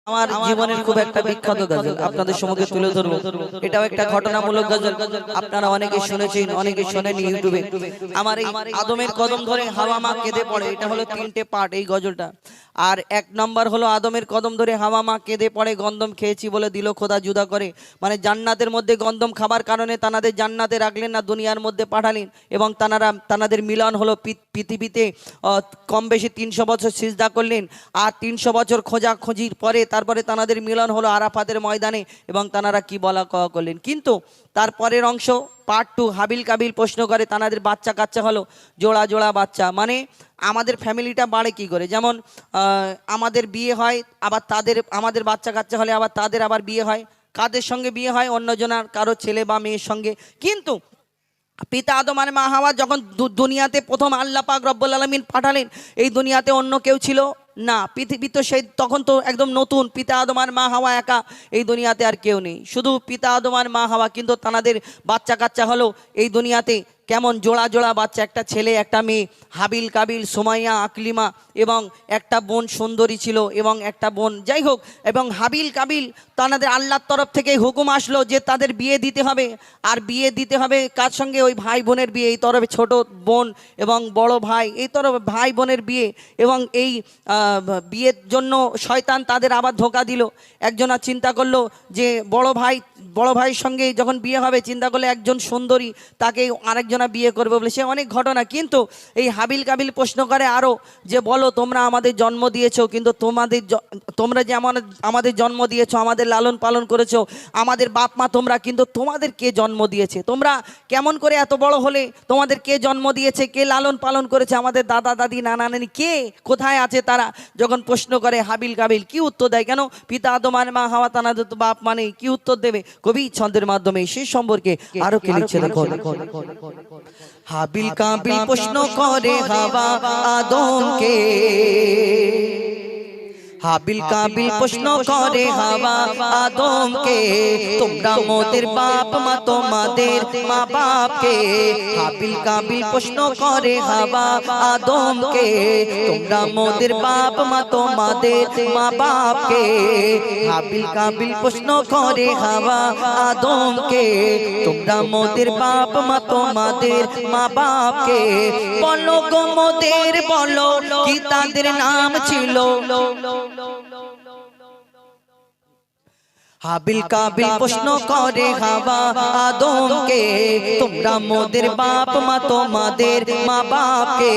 আমার জীবনের খুব একটা বিখ্যাত গজল আপনাদের সম্মুখে তুলে ধরবো। এটাও একটা ঘটনামূলক গজল, আপনারা অনেকে শুনেছেন অনেকে শোনেন ইউটিউবে। আমার এই আদমের কদম ধরে হাওয়া মা কেঁদে পড়ে, এটা হলো 3টে পার্ট এই গজলটা। আর 1 নম্বর হলো আদমের কদম ধরে হাওয়া মা কেঁদে পড়ে, গন্ধম খেয়েছি বলে দিল খোদা জুদা করে। মানে জান্নাতের মধ্যে গন্ধম খাবার কারণে তানাদের জান্নাতে রাখলেন না, দুনিয়ার মধ্যে পাঠালেন এবং তানাদের মিলন হলো পৃথিবীতে কম বেশি 300 বছর সিজদা করলেন। আর 300 বছর খোঁজাখুঁজির পরে তারপরে তানাদের মিলন হলো আরাফাতের ময়দানে এবং তানারা কি বলা কওয়া করলেন। কিন্তু তারপরের অংশ পার্ট 2, হাবিল কাবিল প্রশ্ন করে, তানাদের বাচ্চা কাচ্চা হলো জোড়া জোড়া বাচ্চা। মানে আমাদের ফ্যামিলিটা বাড়ে কি করে, যেমন আমাদের বিয়ে হয় আবার আমাদের বাচ্চা কাচ্চা হলে আবার তাদের আবার বিয়ে হয়, কাদের সঙ্গে বিয়ে হয় অন্যজনের কারো ছেলে বা মেয়ের সঙ্গে। কিন্তু পিতা আদম আর মা হাওয়া যখন দুনিয়াতে প্রথম আল্লাহ পাক রব্বুল আলামিন পাঠালেন, এই দুনিয়াতে অন্য কেউ ছিল না। পৃথিবী তো সেই তখন তো একদম নতুন, পিতা আদম আর মা হাওয়া একা, এই দুনিয়াতে আর কেউ নেই, শুধু পিতা আদম আর মা হাওয়া। কিন্তু তাদের বাচ্চা কাচ্চা হলো এই দুনিয়াতে কেমন জোড়া জোড়া বাচ্চা, একটা ছেলে একটা মেয়ে, হাবিল কাবিল, সুমাইয়া আকলিমা, এবং একটা বোন সুন্দরী ছিল এবং একটা বোন, যাই হোক। এবং হাবিল কাবিল তাদের আল্লাহর তরফ থেকে হুকুম আসলো যে তাদের বিয়ে দিতে হবে। আর বিয়ে দিতে হবে কার সঙ্গে, ওই ভাই বোনের বিয়ে, এই তরফে ছোট বোন এবং বড় ভাই, এই তরফে ভাই বোনের বিয়ে। এবং এই বিয়ের জন্য শয়তান তাদের আবার ধোঁকা দিল। একজনা চিন্তা করলো যে বড় ভাইয়ের সঙ্গে যখন বিয়ে হবে, চিন্তা করলে একজন সুন্দরী, তাকে আরেকজনা বিয়ে করবে বলে, সে অনেক ঘটনা। কিন্তু এই হাবিল কাবিল প্রশ্ন করে আরও যে বলো, তোমরা আমাদের জন্ম দিয়েছো, কিন্তু তোমরা যে আমাদের জন্ম দিয়েছো, আমাদের লালন পালন করেছো, আমাদের বাপ মা তোমরা, কিন্তু তোমাদের কে জন্ম দিয়েছে, তোমরা কেমন করে এত বড় হলে, তোমাদের কে জন্ম দিয়েছে, কে লালন পালন করেছে, আমাদের দাদা দাদি নানা নানি কে কোথায় আছে তারা? যখন প্রশ্ন করে হাবিল কাবিল কি উত্তর দেয়, কেন পিতা আদম আর মা হাওয়া তানাদের তো বাপ মানে, কি উত্তর দেবে? কবি ছন্দের মাধ্যমে সেই সম্পর্কে আরো কি লিখছে দেখো। হাবিল কাবিল প্রশ্ন করে হাওয়া আদমকে, হাবিল কাবিল প্রশ্ন করে হাওয়া আদমকে, তোমরা মোদের বাপ মা তোমাদের মা বাপকে। হাবিল কাবিল প্রশ্ন করে হাওয়া আদমকে, তোমরা মোদের বাপ মা তোমাদের মা বাপকে। হাবিল কাবিল প্রশ্ন করে হাওয়া আদমকে, তোমরা মোদের বাপ মা তোমাদের মা বাপকে। বলো গো মোদের, বলো কি তাদের নাম ছিল? হাবিল কাবিল প্রশ্ন করে হাওয়া আদমকে, তোমরা মোদের বাপ মা তোমাদের মা বাপকে।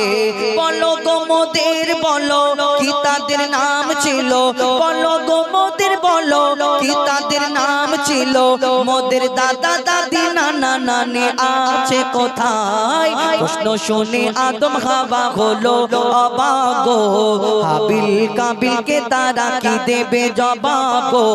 বলো গো মোদের, বলো কি তাদের নাম ছিল? বলো গো মোদের, বলো কি তাদের নাম ছিল? মোদের দাদা দাদি নানা নানি আছে কোথায়? প্রশ্ন শুনে আদম হাওয়া হলো অবাক গো। হাবিল কাবিলকে তারা কি দেবে জবাব গো?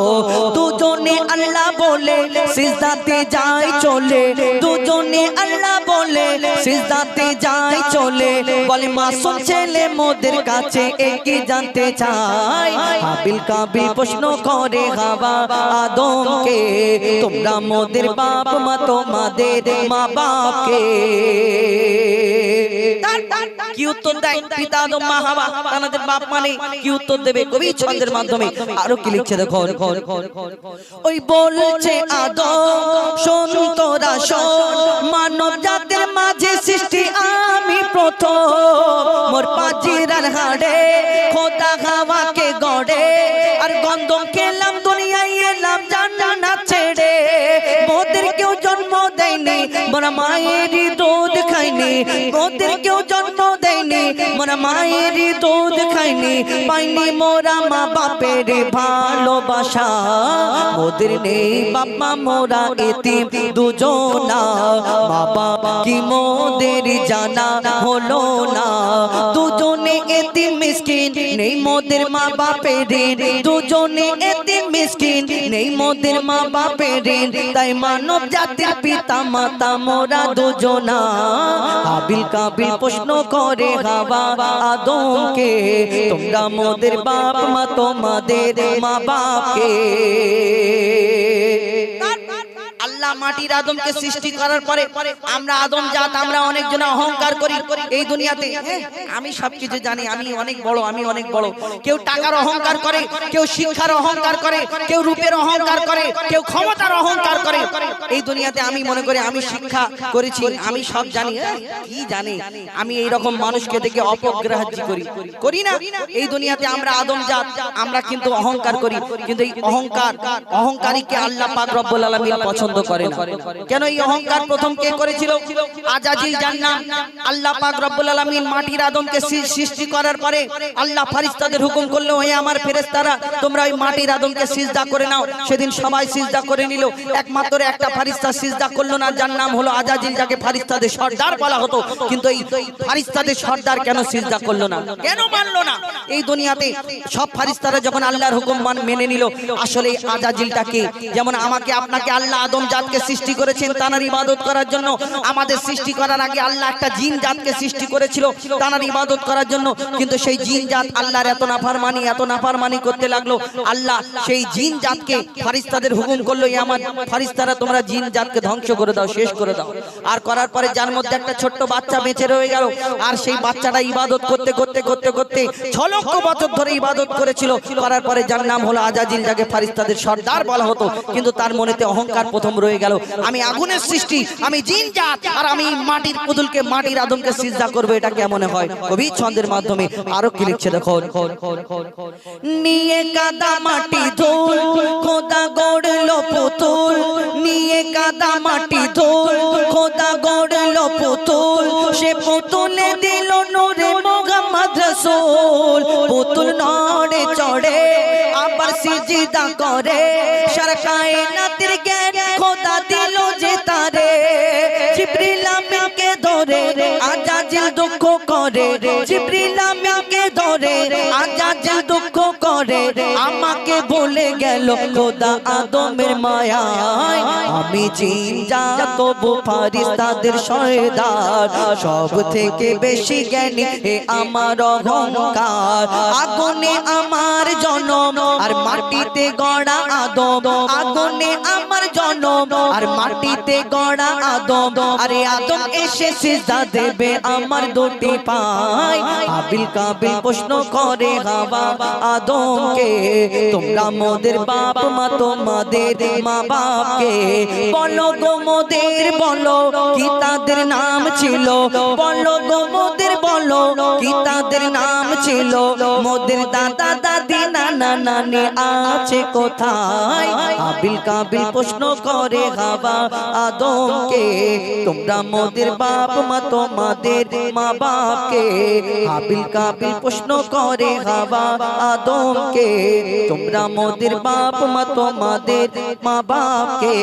দুজনে আল্লাহ বলে সিজদাতে যায় চলে, দুজনে আল্লাহ বলে সিজদাতে যায় চলে। বলে মাসুম ছেলে মোদের কাছে একই জানতে চাই। হাবিল কাবিল প্রশ্ন করে হাওয়া আদমকে, তোমরা মোদের বাপ মা তোমাদের মা বাপকে। কি উত্তর দেয় পিতা আদম মা হাওয়া তাদের বাপ মানে? কি উত্তর দেবে? কবি ছন্দের মাধ্যমে আরো কি লিখছে দেখো। ওই বলছে আদম শোন তোরা শোন, মানব জাতির মাঝে সৃষ্টি আমি প্রথম। মোর পাজিরার হাড়ে খোদা হাওয়াকে গড়ে, আর গন্ধম খেলাম দুনিয়ায় এলাম জান্নাত ছেড়ে। মোদের কেউ জন্ম দেয়নি, মোরা মায়েরই দুধ খাইনি। মোদের কেউ জন্ম দেয়নি, মোরা মায়েরই দুধ খাইনি। পাইনি মোরা মা বাপের ভালোবাসা, মোদের নেই বাবা মোরা এতিম দুজনা। মা বাবা কি মোদের জানা হলো না, দুজনে এতিম মিসকিন নেই মোদের মা বাপের। দুজনে এতিম মিসকিন নেই মোদের মা বাপের। তাই মানব জাতির পিতা মাতা মোরা দুজনা। হাবিল কাবিল প্রশ্ন করে হাওয়া আদমকে, তোমরা মোদের বাপ মা তোমাদের মা বাপকে। আল্লাহ মাটির আদমকে সৃষ্টি করার পরে আমরা আদম জাত আমরা অনেকজন অহংকার করি এই দুনিয়াতে, আমি সবকিছু জানি, আমি অনেক বড়, আমি অনেক বড়। কেউ টাকার অহংকার করে, কেউ শিক্ষার অহংকার করে, কেউ রূপের অহংকার করে, কেউ ক্ষমতার অহংকার করে। এই দুনিয়াতে আমি মনে করি আমি শিক্ষা করেছি, আমি সব জানি। কি জানি আমি এই রকম মানুষকে দেখে অপগ্রাহ্য করি না। এই দুনিয়াতে আমরা আদম জাত আমরা কিন্তু অহংকার করি, কিন্তু এই অহংকারীকে আল্লাহ পাক রব্বুল আলামিন পছন্দ করে না। কেন এই অহংকার প্রথম কে করেছিল? আজাজিল জান্নাত। আল্লাহ পাক রব্বুল আলামিন মাটির আদমকে সৃষ্টি করার পরে আল্লাহ ফেরেশতাদের হুকুম করলো, হে আমার ফেরেশতারা তোমরা ওই মাটির আদমকে সিজদা করে নাও। সেদিন সবাই সিজদা করে নিল, একমাত্র একটা ফেরেশতা সিজদা করলো না, যার নাম হলো আজাজিল, যাকে ফেরেশতাদের সর্দার বলা হতো। কিন্তু এই ফেরেশতাদের সর্দার কেন সিজদা করলো না, কেন মানলো না? এই দুনিয়াতে সব ফেরেশতারা যখন আল্লাহর হুকুম মেনে নিল, আসলে আজাজিলটাকে, যেমন আমাকে আপনাকে আল্লাহ আদম জাতকে সৃষ্টি করেছেন তানার ইবাদত করার জন্য। আমাদের সৃষ্টি করার আগে আল্লাহ একটা জিন জাতকে সৃষ্টি করেছিল তানার ইবাদত করার জন্য, কিন্তু সেই জিন জাত আল্লাহর এত নাফরমানি করতে লাগলো। আল্লাহ সেই জিন জাতকে ফেরেশতাদের হুকুম করলো, এই আমার ফেরেশতারা তোমরা জিন জাতকে ধ্বংস করে দাও, শেষ করে দাও। আর করার পরে যার মধ্যে একটা ছোট্ট বাচ্চা বেঁচে রয়ে গেল, আর সেই বাচ্চাটা ইবাদত করতে 6 লক্ষ বছর ধরে ইবাদত করেছিল। করার পরে যার নাম হলো আজাজিল, যাকে ফেরেশতাদের সর্দার বলা হতো, কিন্তু তার মনেতে অহংকার প্রথম রয়ে গেল। আমি আগুনের সৃষ্টি, আমি জিন জাত, আর আমি মাটির পুতুলকে, মাটির আদমকে সিজদা করবে, এটা কেমন হয়? কবি ছন্দের মাধ্যমে আরো কি লিখছে দেখো। নিয়ে কাদা মাটি ধুল খোদা গড়লো পুতুল, নিয়ে কাদা মাটি ধুল খোদা গড়লো পুতুল, সে পুতুলে দিল নূরে মুহাম্মদ রাসূল। পুতুল নড়ে চড়ে আবার সিজদা করে, সারা কায়নাতের জ্ঞান খোদা দিল যে তারে। জিবরিল আমিনকে ধরে আজাজিল দুঃখ করে, জিবরিল আমিনকে ধরে আজাজিল দুঃখ করে, আমাকে ভুলে গেল খোদা আদমের মায়ায়। আমি জিন জাত তবু ফেরেশতাদের সর্দার, সব থেকে বেশি জ্ঞানী হে আমার অহংকার। আগুনে আমার জনম আর মাটিতে গড়া আদম, আগুনে আমার জনম আর মাটিতে গড়া আদম। আরে আদম এসে সিজদা দেবে আমার দুটি পায়। আবিল কাবিল প্রশ্ন করে হাওয়া আদমকে, তোমরা মোদের বাপ মা, তোমাদের মা বাপকে বলো গো মোদের, বলো কি তাদের নাম ছিল? বলো গো মোদের, বলো কি তাদের নাম ছিল? মোদের দাদা দাদি নানা নানি আছে কোথায়? আবিল কাবিল প্রশ্ন করে হাওয়া আদমকে, তোমরা মোদের বাপ মা, তোমাদের মা বাপকে। আবিল কাবিল প্রশ্ন করে হাওয়া আদমকে, তোমরা মোদের বাপ মা, তোমাদের মা বাপকে।